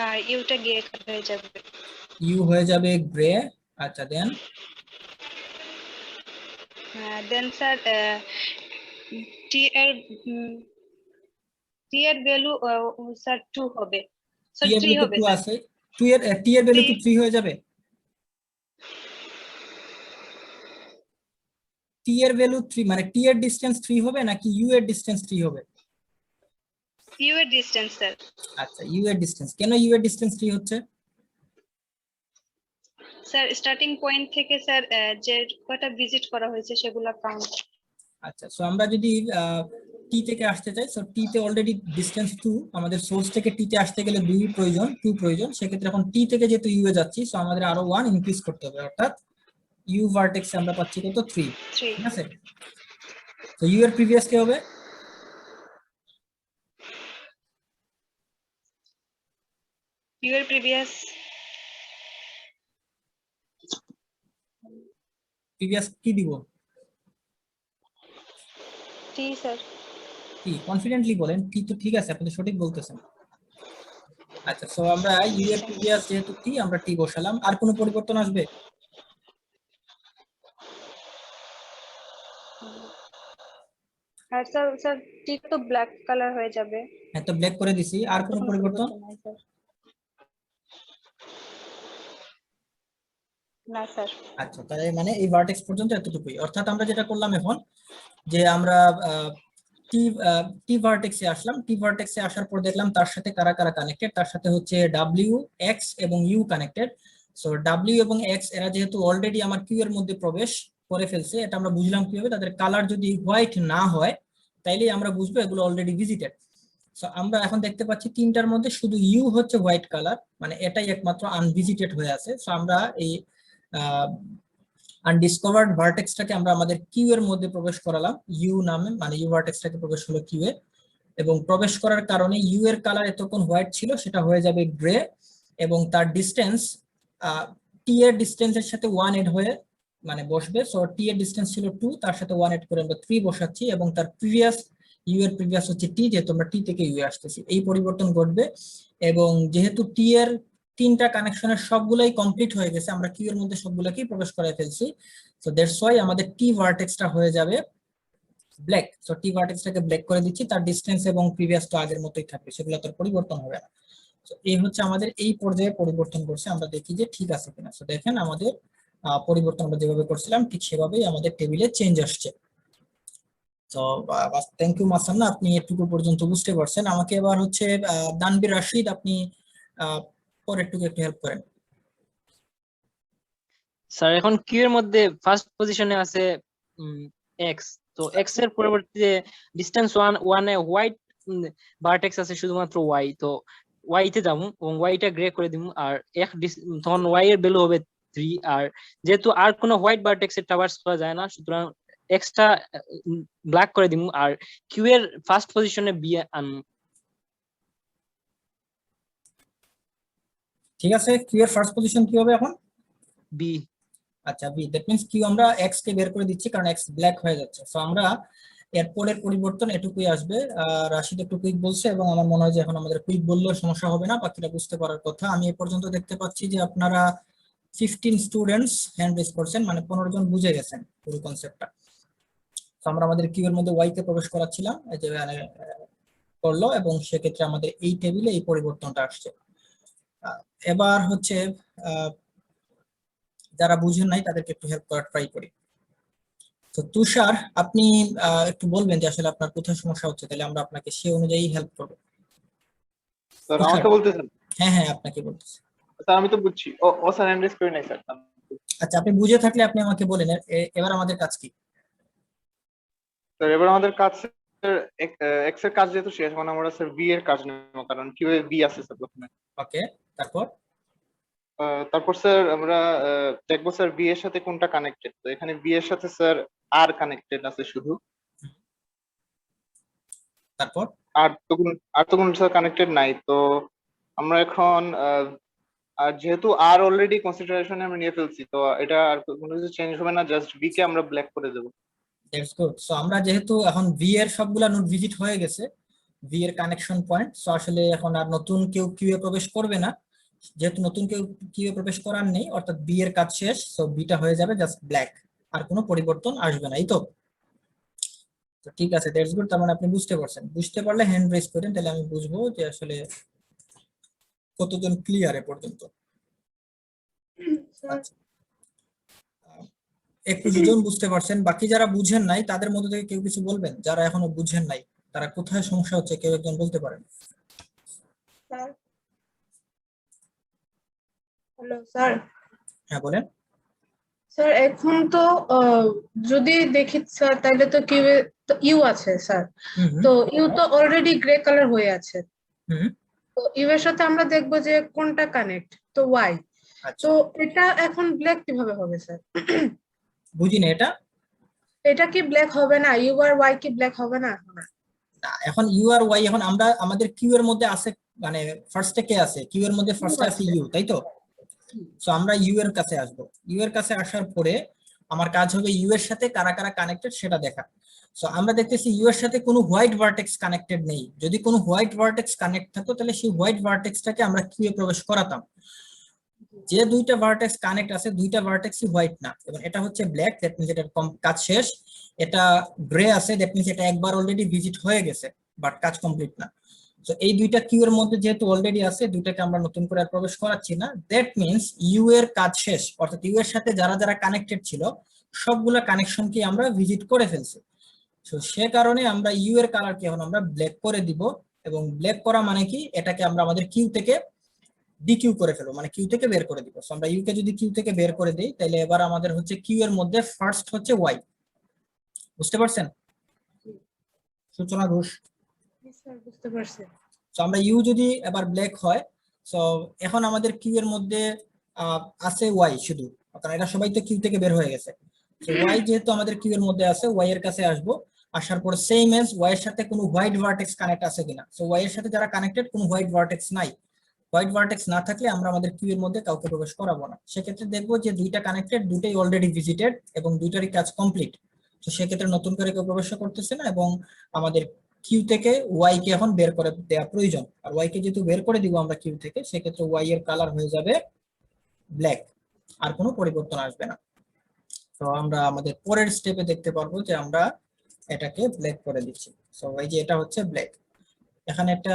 আর ইউটা গ্রে হয়ে যাবে। ইউ হয়ে যাবে গ্রে। আচ্ছা, দেন দেন স্যার টি এর ভ্যালু স্যার 2 হবে, টি স্যার এর 3 ভ্যালু হবে 2 স্যার। আছে, টি এর ভ্যালু কি 3 হয়ে যাবে? টি এর ভ্যালু 3 মানে টি এর ডিসটেন্স 3 হবে নাকি ইউ এর ডিসটেন্স 3 হবে? ইউ এর ডিসটেন্স স্যার। আচ্ছা, ইউ এর ডিসটেন্স, কেন ইউ এর ডিসটেন্স 3 হচ্ছে? স্যার স্টার্টিং পয়েন্ট থেকে স্যার যে কয়টা ভিজিট করা হয়েছে সেগুলো কাউন্ট। আচ্ছা, সো আমরা যদি টি থেকে আসতে চাই, সো টি তে অলরেডি ডিসটেন্স 2, আমাদের সোর্স থেকে টি তে আসতে গেলে 2 প্রয়োজন। সেক্ষেত্রে এখন টি থেকে যেহেতু ইউ এ যাচ্ছি, সো আমাদের আরো 1 ইনক্রিজ করতে হবে, অর্থাৎ ইউ ভার্টেক্সে আমরা পাচ্ছি কত 3। 3 ঠিক আছে, তো ইউ এর প্রিভিয়াস কি হবে? ইউ এর প্রিভিয়াস কি দিব? টি স্যার। টি, কনফিডেন্টলি বলেন, টি তো ঠিক আছে, আপনি তো সঠিক বলতেছেন। আচ্ছা, সো আমরা ইউ এর প্রিভিয়াস যেহেতু টি, আমরা টি বসালাম। আর কোনো পরিবর্তন আসবে? আর স্যার টি তো ব্ল্যাক কালার হয়ে যাবে। হ্যাঁ, তো ব্ল্যাক করে দিছি। আর কোনো পরিবর্তন? নাই স্যার। না স্যার। আচ্ছা, তাহলে মানে এই ভার্টেক্স পর্যন্ত এতটুকুই। অর্থাৎ আমরা যেটা করলাম এখন, যে আমরা টি টি ভার্টেক্সে আসলাম। টি ভার্টেক্সে আসার পর দেখলাম তার সাথে কারা কারা কানেক্টেড। তার সাথে হচ্ছে ডাব্লিউ, এক্স এবং ইউ কানেক্টেড। সো ডাব্লিউ এবং এক্স এরা যেহেতু অলরেডি আমার কিউ এর মধ্যে প্রবেশ করে ফেলছে, এটা আমরা বুঝলাম কিভাবে, তাদের কালার যদি হোয়াইট না হয় তাইলে আমরা বুঝবো এগুলো অলরেডি ভিজিটেড। সো আমরা এখন দেখতে পাচ্ছি তিনটার মধ্যে শুধু ইউ হচ্ছে হোয়াইট কালার, মানে এটাই একমাত্র আনভিজিটেড হয়ে আছে। সো আমরা এই আনডিসকভার্ড ভার্টেক্সটাকে আমরা আমাদের কিউ এর মধ্যে প্রবেশ করালাম ইউ নামে, মানে ইউ ভার্টেক্সটাকে প্রবেশ হলো কিউ এ, এবং প্রবেশ করার কারণে ইউ এর কালার এতক্ষণ হোয়াইট ছিল সেটা হয়ে যাবে গ্রে, এবং তার ডিসটেন্স টি এর ডিসটেন্সের সাথে 1 এড হয়ে মানে বসবে। সো টি এর ডিসটেন্স ছিল 2, তার সাথে 1 এড করে আমরা 3 বসাচ্ছি, এবং তার প্রিভিয়াস ইউ এর প্রিভিয়াস হচ্ছে টি, যেহেতু আমরা টি থেকে ইউ এ আসতেছি, এই পরিবর্তন ঘটবে। এবং যেহেতু টি এর তিনটা কানেকশনের সবগুলাই কমপ্লিট হয়ে গেছে, আমরা কিউ এর মধ্যে সবগুলোকেই প্রবেশ করায় ফেলছি, সো দ্যাটস ওয়াই আমাদের টি ভার্টেক্সটা হয়ে যাবে ব্ল্যাক। সো টি ভার্টেক্সটাকে ব্ল্যাক করে দিচ্ছি, তার ডিসটেন্স এবং প্রিভিয়াস তো আগের মতোই থাকবে, সেগুলো তো পরিবর্তন হবে না। সো এই হচ্ছে আমাদের এই পর্যায়ে পরিবর্তন করছে, আমরা দেখি যে ঠিক আছে কিনা। সো দেখেন আমাদের পরিবর্তন আমরা যেভাবে করছিলাম ঠিক সেভাবেই আমাদের টেবিলে চেঞ্জ আসছে। তো থ্যাংক ইউ মাসান্না, আপনি এটুকু পর্যন্ত বুঝতে পারছেন। আমাকে এবার হচ্ছে দানবীর রাশিদ, আপনি পরেরটুকু একটু হেল্প করেন। স্যার এখন কিউ এর মধ্যে ফার্স্ট পজিশনে আছে এক্স, তো এক্স এর পরবর্তীতে ডিসটেন্স 1 এ হোয়াইট ভার্টেক্স আছে শুধুমাত্র ওয়াই, তো ওয়াই তে যাবো এবং ওয়াইটা গ্রে করে দিব, আর তখন ওয়াই এর ভ্যালু হবে 3। আর যেহেতু আর কোনো হোয়াইট ভার্টেক্স এর ট্রাভার্স করা যায় না, সুতরাং এক্সটা ব্ল্যাক করে দিব, আর কিউ এর ফার্স্ট পজিশনে বি আনবো। ঠিক আছে, কিউ এর ফার্স্ট পজিশন কি হবে এখন? বি। আচ্ছা, বি, দ্যাট মিন্স কিউ আমরা এক্স কে বের করে দিচ্ছি কারণ এক্স ব্ল্যাক হয়ে যাচ্ছে। সো আমরা এর পরের পরিবর্তন এটুকুই আসবে। রাশিদ একটু কুইক বলছে এবং আমার মনে হয় যে এখন আমাদের কুইক বললেও সমস্যা হবে না, বাকিটা বুঝতে পারার কথা। আমি এ পর্যন্ত দেখতে পাচ্ছি যে আপনারা 15 স্টুডেন্টস হ্যান্ড রেজ করছেন, মানে 15 জন বুঝে গেছেন পুরো কনসেপ্টটা। তো আমরা আমাদের কিউ এর মধ্যে ওয়াই কে প্রবেশ করাচ্ছিলাম, এই যে করলো, এবং সেক্ষেত্রে আমাদের এই টেবিলে এই পরিবর্তনটা আসছে। এবার হচ্ছে যারা বুঝেন নাই তাদেরকে একটু হেল্প করার ট্রাই করি। তো তুষার, আপনি একটু বলবেন যে আসলে আপনার কোথায় সমস্যা হচ্ছে, তাহলে আমরা আপনাকে সে অনুযায়ী হেল্প করবো। স্যার আমাকে বলতেছেন? হ্যাঁ হ্যাঁ, আপনাকে বলতেছি। স্যার আমি তো বুঝছি। ও স্যার হ্যান্ড করে নাই স্যার। আচ্ছা, আপনি বুঝে থাকলে আপনি আমাকে বলেন, এবার আমাদের কাজ কি? স্যার এবার আমাদের কাজ এক্স এর কাজ যেহেতু শেষ, এখন আমরা স্যার বি এর কাজ নেব, কারণ কিউ এ বি আছে স্যার প্রথমে। ওকে, তারপর তারপর স্যার আমরা দেখবো স্যার বি এর সাথে কোনটা কানেক্টেড। তো এখানে বি এর সাথে স্যার আর কানেক্টেড আছে শুধু, তারপর আর তো কোন স্যার কানেক্টেড নাই। তো আমরা এখন আর যেহেতু আর অলরেডি কনসিডারেশনে আমরা নিয়ে ফেলছি, তো এটা আর কোনো কিছু চেঞ্জ হবে না, জাস্ট বি কে আমরা ব্ল্যাক করে দেবো। That's good. সো আমরা যেহেতু এখন ভি এর সবগুলা নোড ভিজিট হয়ে গেছে, ভি এর কানেকশন পয়েন্ট, সো আসলে এখন আর নতুন কেউ কিউ এ প্রবেশ করবে না। যেহেতু নতুন কেউ কিউ এ প্রবেশ করার নেই, অর্থাৎ বি এর কাজ শেষ, সো বিটা হয়ে যাবে জাস্ট ব্ল্যাক, আর কোনো পরিবর্তন আসবে না, এই তো। তো ঠিক আছে, দ্যাটস গুড। তার মানে আপনি বুঝতে পারছেন। বুঝতে পারলে হ্যান্ড রেজ করেন, তাহলে আমি বুঝবো যে আসলে কতজন ক্লিয়ার এ পর্যন্ত। আচ্ছা, একটু দুজন বুঝতে পারছেন, বাকি যারা বুঝেন নাই তাদের মধ্যে থেকে কেউ কিছু বলবেন? যারা এখনো বুঝেন নাই, তারা কোথায় সমস্যা হচ্ছে, কেউ একজন বলতে পারেন? Hello sir. হ্যাঁ বলেন। স্যার এখন তো যদি দেখি স্যার, তাহলে তো কিউ তো ইউ আছে স্যার, হুম তো ইউ তো অলরেডি গ্রে কালার হয়ে আছে। হুম। তো ইউ এর সাথে আমরা দেখবো যে কোনটা কানেক্ট, তো ওয়াই। আচ্ছা, তো এটা এখন ব্ল্যাক কিভাবে হবে স্যার? বুঝি না এটা। এটা কি ব্ল্যাক হবে না? ইউ আর ওয়াই কি ব্ল্যাক হবে না? না, এখন ইউ আর ওয়াই, এখন আমরা আমাদের কিউ এর মধ্যে আছে, মানে ফার্স্টে কে আছে? কিউ এর মধ্যে ফার্স্টে আছে ইউ, তাই তো? সো আমরা ইউ এর কাছে আসবো। ইউ এর কাছে আসার পরে আমার কাজ হবে ইউ এর সাথে কারা কারা কানেক্টেড সেটা দেখা। সো আমরা দেখতেছি ইউ এর সাথে কোনো হোয়াইট ভার্টেক্স কানেক্টেড নেই। যদি কোনো হোয়াইট ভার্টেক্স কানেক্ট থাকতো তাহলে সেই হোয়াইট ভার্টেক্সটাকে আমরা কিউ এ প্রবেশ করাতাম। যে দুইটা ভার্টেক্স কানেক্ট আছে, দুইটা ভার্টেক্সই হোয়াইট না, এবং এটা হচ্ছে ব্ল্যাক, দ্যাট মিন্স এটার কাজ শেষ। এটা গ্রে আছে, দ্যাট মিন্স এটা একবার অলরেডি ভিজিট হয়ে গেছে, বাট কাজ কমপ্লিট না। তো এই দুইটা কিউ এর মধ্যে যেহেতু অলরেডি আছে, দুইটাকে আমরা নতুন করে আর প্রবেশ করাচ্ছি না, দ্যাট মিন্স ইউ এর কাজ শেষ, অর্থাৎ ইউ এর সাথে যারা যারা কানেক্টেড ছিল সবগুলা কানেকশনকে আমরা ভিজিট করে ফেলছি। তো সে কারণে আমরা ইউ এর কালারকে এখন আমরা ব্ল্যাক করে দিব, এবং ব্ল্যাক করা মানে কি, এটাকে আমরা আমাদের কিউ থেকে ডিকিউ করে ফেলবো, মানে কিউ থেকে বের করে দিব। সো আমরা ইউ কে যদি কিউ থেকে বের করে দেই, তাহলে এবার আমাদের হচ্ছে কিউ এর মধ্যে ফার্স্ট হচ্ছে ওয়াই। বুঝতে পারছেন? সূচনা ঘোষ। স্যার বুঝতে পারছি। সো আমরা ইউ যদি এবার ব্ল্যাক হয়, সো এখন আমাদের কিউ এর মধ্যে আছে ওয়াই শুধু, কারণ এটা সবাই তো কিউ থেকে বের হয়ে গেছে। সো ওয়াই যেহেতু আমাদের কিউ এর মধ্যে আছে, ওয়াই এর কাছে আসবো। আসার পর সেম এজ ওয়াই এর সাথে কোনো হোয়াইট ভার্টেক্স কানেক্ট আছে কিনা। সো ওয়াই এর সাথে যারা কানেক্টেড, কোনো হোয়াইট ভার্টেক্স নাই। হোয়াইট ভার্টেক্স না থাকলে আমরা আমাদের কিউ এর মধ্যে কাউকে প্রবেশ করাবো না। সেক্ষেত্রে দেখবো যে দুইটা কানেক্টেড, দুইটাই অলরেডি ভিজিটেড এবং দুইটারই কাজ কমপ্লিট। তো সেক্ষেত্রে নতুন করে কেউ প্রবেশ করতেছে না, এবং আমাদের কিউ থেকে ওয়াই কে এখন বের করে দেওয়া প্রয়োজন। আর ওয়াই কে যেহেতু বের করে দিব আমরা কিউ থেকে, সেক্ষেত্রে ওয়াই এর কালার হয়ে যাবে ব্ল্যাক, আর কোনো পরিবর্তন আসবে না। তো আমরা আমাদের পরের স্টেপে দেখতে পারবো যে আমরা এটাকে ব্ল্যাক করে দিচ্ছি। সো এই যে এটা হচ্ছে ব্ল্যাক। এখানে একটা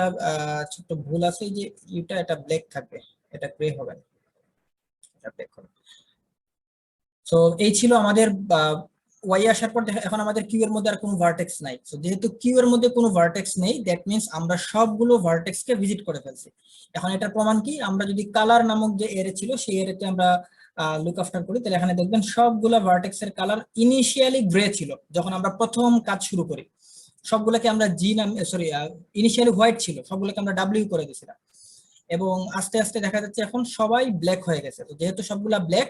ছোট্ট ভুল আছে, যে ইউটা এটা ব্ল্যাক থাকবে, এটা গ্রে হবে না, এটা ব্ল্যাক হবে। সো এই ছিল আমাদের ওয়াই আসার পর এখন আমাদের কিউ এর মধ্যে আর কোনো ভার্টেক্স নাই। সো যেহেতু কিউ এর মধ্যে কোনো ভার্টেক্স নেই, দ্যাট মিন্স আমরা সবগুলো ভার্টেক্স কে ভিজিট করে ফেলছি। এখন এটার প্রমাণ কি, আমরা যদি কালার নামক যে এরে ছিল সেই এরেতে আমরা লুক আফটার করি, তাহলে এখানে দেখবেন সবগুলো ভার্টেক্স এর কালার ইনিশিয়ালি গ্রে ছিল যখন আমরা প্রথম কাজ শুরু করি। সবগুলোকে আমরা জি নাম, সরি, ইনিশিয়ালি হোয়াইট ছিল, সবগুলোকে আমরা ডাব্লিউ করে দিয়েছিলাম, এবং আস্তে আস্তে দেখা যাচ্ছে এখন সবাই ব্ল্যাক হয়ে গেছে। তো যেহেতু সবগুলা ব্ল্যাক,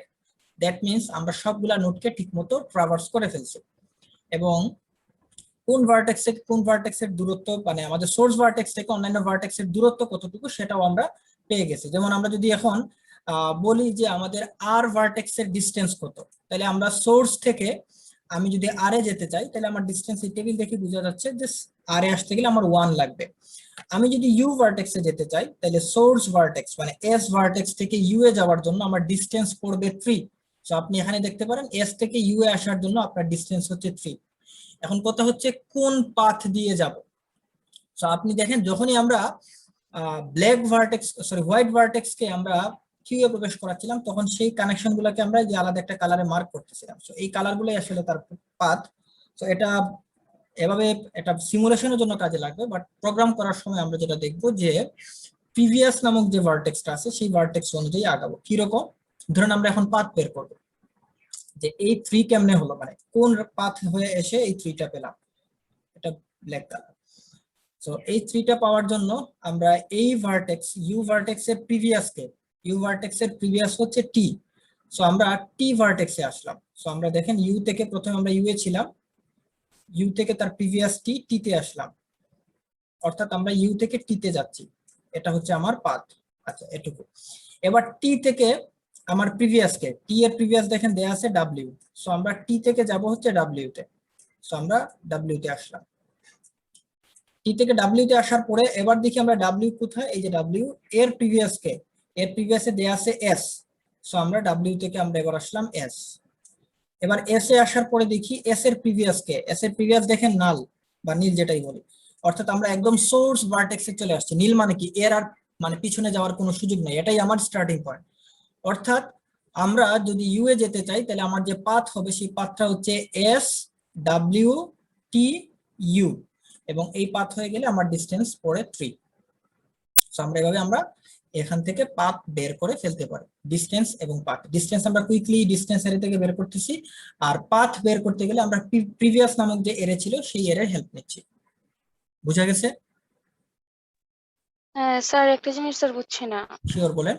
দ্যাট মিন্স আমরা সবগুলা নোডকে ঠিকমতো ট্রাভার্স করে ফেলছি। এবং কোন ভার্টেক্স থেকে কোন ভার্টেক্সের দূরত্ব, মানে আমাদের সোর্স ভার্টেক্স থেকে অন্যান্য ভার্টেক্সের দূরত্ব কতটুকু, সেটাও আমরা পেয়ে গেছি। যেমন আমরা যদি এখন বলি যে আমাদের আর ভার্টেক্সের ডিসটেন্স কত, তাহলে আমরা সোর্স থেকে আমি যদি আর এ যেতে চাই, তাহলে আমার ডিসটেন্স এই টেবিল দেখে বোঝা যাচ্ছে যে আর এ আসতে গেলে আমার 1 লাগবে। আমি যদি ইউ ভার্টেক্সে যেতে চাই, তাহলে সোর্স ভার্টেক্স মানে এস ভার্টেক্স থেকে ইউ এ যাওয়ার জন্য আমার ডিসটেন্স পড়বে 3। সো আপনি এখানে দেখতে পারেন এস থেকে ইউ এ আসার জন্য আপনার ডিসটেন্স হচ্ছে 3। এখন কথা হচ্ছে কোন পাথ দিয়ে যাব। সো আপনি দেখেন যখনই আমরা black vertex, sorry, white vertex কে আমরা কিউ এ প্রবেশ করাচ্ছিলাম, তখন সেই কানেকশন গুলোকে আমরা যে আলাদা একটা কালারে মার্ক করতেছিলাম। সো এই কালার গুলোই আসলে তার পাথ। সো এটা এভাবে এটা সিমুলেশনের জন্য কাজে লাগবে, বাট প্রোগ্রাম করার সময় আমরা যেটা দেখবো যে প্রিভিয়াস নামক যে ভার্টেক্সটা আছে সেই ভার্টেক্স অনুযায়ী আগাবো। কিরকম, ধরুন আমরা এখন পাথ বের করবো যে এই 3 কেমনে হলো, মানে কোন পাথ হয়ে এসে এই 3টা পেলাম। এটা ব্ল্যাক কালার। সো এই 3টা পাওয়ার জন্য আমরা এই ভার্টেক্স ইউ ভার্টেক্সের প্রিভিয়াস হচ্ছে টি। সো আমরা টি ভার্টেক্সে আসলাম। সো আমরা দেখেন ইউ থেকে প্রথমে আমরা ইউ এ ছিলাম, ইউ থেকে তার প্রিভিয়াস টি তে আসলাম, অর্থাৎ আমরা ইউ থেকে টি তে যাচ্ছি। এটা হচ্ছে আমার পাথ। আচ্ছা এটুকু। এবার টি থেকে আমার প্রিভিয়াস কে, টি এর প্রিভিয়াস দেখেন দেয়া আছে ডাব্লিউ। সো আমরা টি থেকে যাব হচ্ছে ডাব্লিউ তে। সো আমরা ডাব্লিউ তে আসলাম। টি থেকে ডাব্লিউ তে আসার পরে এবার দেখি আমরা ডাব্লিউ কোথায়, এই যে ডাব্লিউ এর প্রিভিয়াস কে, এর প্রিভিয়াসে দেয়া আছে এস। সো আমরা ডাব্লিউ থেকে আমরা এবার আসলাম এস। এবার এস এ আসার পরে দেখি এস এর প্রিভিয়াস কে, এস এর প্রিভিয়াস দেখেন নাল বা নীল যেটাই বলি, অর্থাৎ আমরা একদম সোর্স ভার্টেক্সে চলে আসছি। নীল মানে কি, এর আর মানে পিছনে যাওয়ার কোনো সুযোগ নাই, এটাই আমার স্টার্টিং পয়েন্ট। অর্থাৎ আমরা যদি ইউ এ যেতে চাই তাহলে আমার যে পাথ হবে সেই পাথটা হচ্ছে এস ডাব্লিউ টি ইউ, এবং এই পাথ হয়ে গেলে আমার ডিসটেন্স পড়ে 3। সো আমরা এভাবে আমরা এখান থেকে পাথ বের করে ফেলতে পারি, ডিসটেন্স এবং পাথ। ডিসটেন্স আমরা কুইকলি ডিসটেন্স এরে থেকে বের করতেছি, আর পাথ বের করতে গেলে আমরা প্রিভিয়াস নামক যে এরে ছিল সেই এর হেল্প নিচ্ছি। বুঝা গেছে? স্যার একটা জিনিস স্যার বুঝছি না। শিওর বলেন।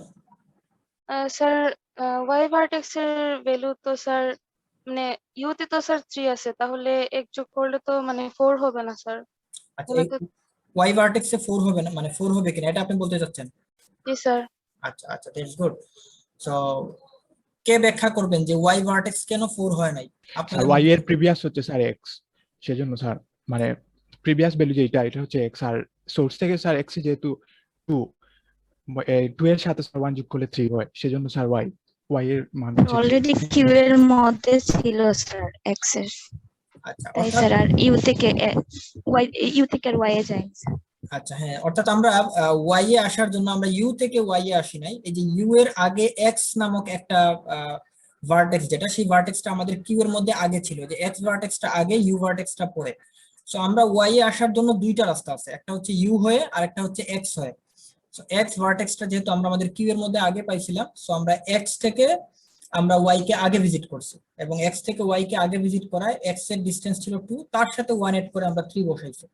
স্যার ওয়াই ভার্টেক্স এর ভ্যালু তো স্যার মানে ইউতে তো স্যার 3 আছে, তাহলে এক যোগ করলে তো মানে 4 হবে না স্যার? আচ্ছা ওয়াই ভার্টেক্সে 4 হবে না মানে 4 হবে কিনা এটা আপনি বলতে চাচ্ছেন? জি স্যার। আচ্ছা আচ্ছা, দ্যাটস গুড। সো কে ব্যাখ্যা করবেন যে ওয়াই ভার্টেক্স কেন 4 হয় নাই? স্যার ওয়াই এর প্রিভিয়াস হচ্ছে স্যার এক্স, সেজন্য স্যার মানে প্রিভিয়াস ভ্যালু যেটা এটা হচ্ছে এক্স, আর সোর্স থেকে স্যার এক্স যেহেতু 2 2 এর সাথে স্যার 1 যোগ করলে 3 হয়, সেজন্য স্যার ওয়াই এর মান হচ্ছে 3। অলরেডি কিউ এর মধ্যে ছিল স্যার এক্স এর, আচ্ছা তাই স্যার আর ইউ থেকে আর ওয়াই এ যাই স্যার। আচ্ছা হ্যাঁ, অর্থাৎ আমরা ওয়াই এ আসার জন্য আমরা ইউ থেকে ওয়াই এ আসি নাই, এই যে ইউ এর আগে এক্স নামক একটা ভার্টেক্স যেটা, সেই ভার্টেক্সটা আমাদের কিউ এর মধ্যে আগে ছিল, যে এক্স ভার্টেক্সটা আগে ইউ ভার্টেক্সটা পরে। সো আমরা ওয়াই এ আসার জন্য দুইটা রাস্তা আছে, একটা হচ্ছে ইউ হয়ে আর একটা হচ্ছে এক্স হয়ে। সো এক্স ভার্টেক্সটা যেহেতু আমরা আমাদের কিউ এর মধ্যে আগে পাইছিলাম, সো আমরা এক্স থেকে আমরা ওয়াই কে আগে ভিজিট করছি, এবং এক্স থেকে ওয়াই কে আগে ভিজিট করায় এক্স এর ডিসটেন্স ছিল 2, তার সাথে 1 এড করে আমরা 3 বসাইছি,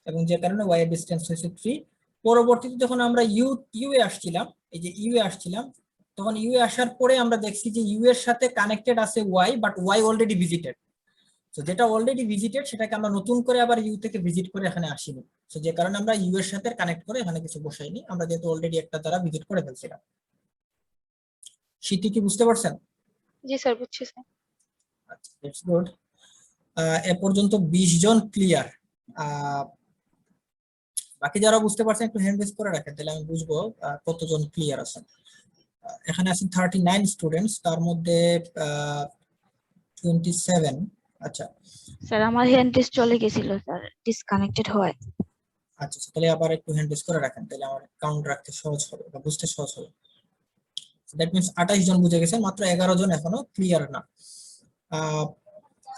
এবং যে কারণে ওয়াই এর ডিসটেন্স হয়েছে 3। পরবর্তীতে যখন আমরা ইউ এ আসছিলাম, এই যে ইউ এ আসছিলাম, তখন ইউ এ আসার পরে আমরা দেখছি যে ইউ এর সাথে কানেক্টেড আছে Y, but Y already visited. তো যেটা অলরেডি ভিজিটেড সেটাকে আমরা নতুন করে আবার ইউ থেকে ভিজিট করে এখানে আসিনি। তো যে কারণে আমরা ইউ এর সাথে কানেক্ট করে এখানে কিছু বসাইনি, আমরা যেহেতু অলরেডি একটা দ্বারা ভিজিট করে ফেলছিলাম। শীতি কি বুঝতে পারছেন? জি স্যার বুঝছি স্যার। আচ্ছা দ্যাটস গুড। এ পর্যন্ত 20 জন ক্লিয়ার। বাকি যারা বুঝতে পারছেন একটু হ্যান্ড রেজ করে রাখেন, তাহলে আমি বুঝবো কতজন ক্লিয়ার আছেন। এখানে আছেন 39 স্টুডেন্টস, তার মধ্যে 27। আচ্ছা স্যার আমার হ্যান্ড টেস্ট চলে গেছিল স্যার, ডিসকানেক্টেড হয়। আচ্ছা তাহলে আবার একটু হ্যান্ড রেজ করে রাখেন, তাহলে আমার কাউন্ট রাখতে সহজ হবে বা বুঝতে সহজ হবে। দ্যাট মিন্স 28 জন বুঝে গেছেন, মাত্র 11 জন এখনো ক্লিয়ার না।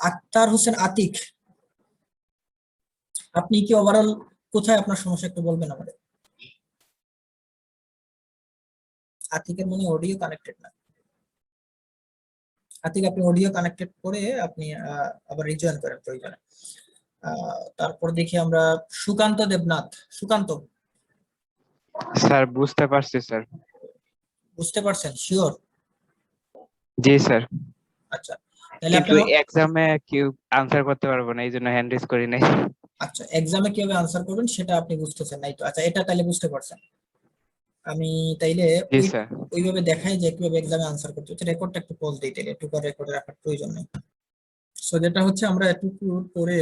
আক্তার হোসেন আতিক, আপনি কি ওভারঅল কোথায় আপনার সমস্যা একটু বলবেন আমাদের? আতিকের মনে অডিও কানেক্টেড না। আতিক আপনি অডিও কানেক্টেড করে আপনি আবার রিজয়েন করেন প্রয়োজনে। তারপর দেখি আমরা সুকান্ত দেবনাথ। সুকান্ত স্যার বুঝতে পারছি স্যার। বুঝতে পারছেন শিওর? জি স্যার। আচ্ছা তাহলে কিন্তু আপনি এক্সামে কি আনসার করতে পারবো না, এইজন্য হ্যান্ড রেজ করি নাই। আচ্ছা এক্সামে কিভাবে আনসার করবেন সেটা আপনি বুঝতেছেন নাই তো? আচ্ছা এটা তাহলে বুঝতে পারছেন। আমি তাইলে জি স্যার। ওইভাবে দেখাই যে কিভাবে এক্সামে আনসার করতে হচ্ছে। রেকর্ডটা একটু পজ দিই, তাহলে একটু রেকর্ডে রাখার প্রয়োজন নেই। সো যেটা হচ্ছে আমরা একটু করে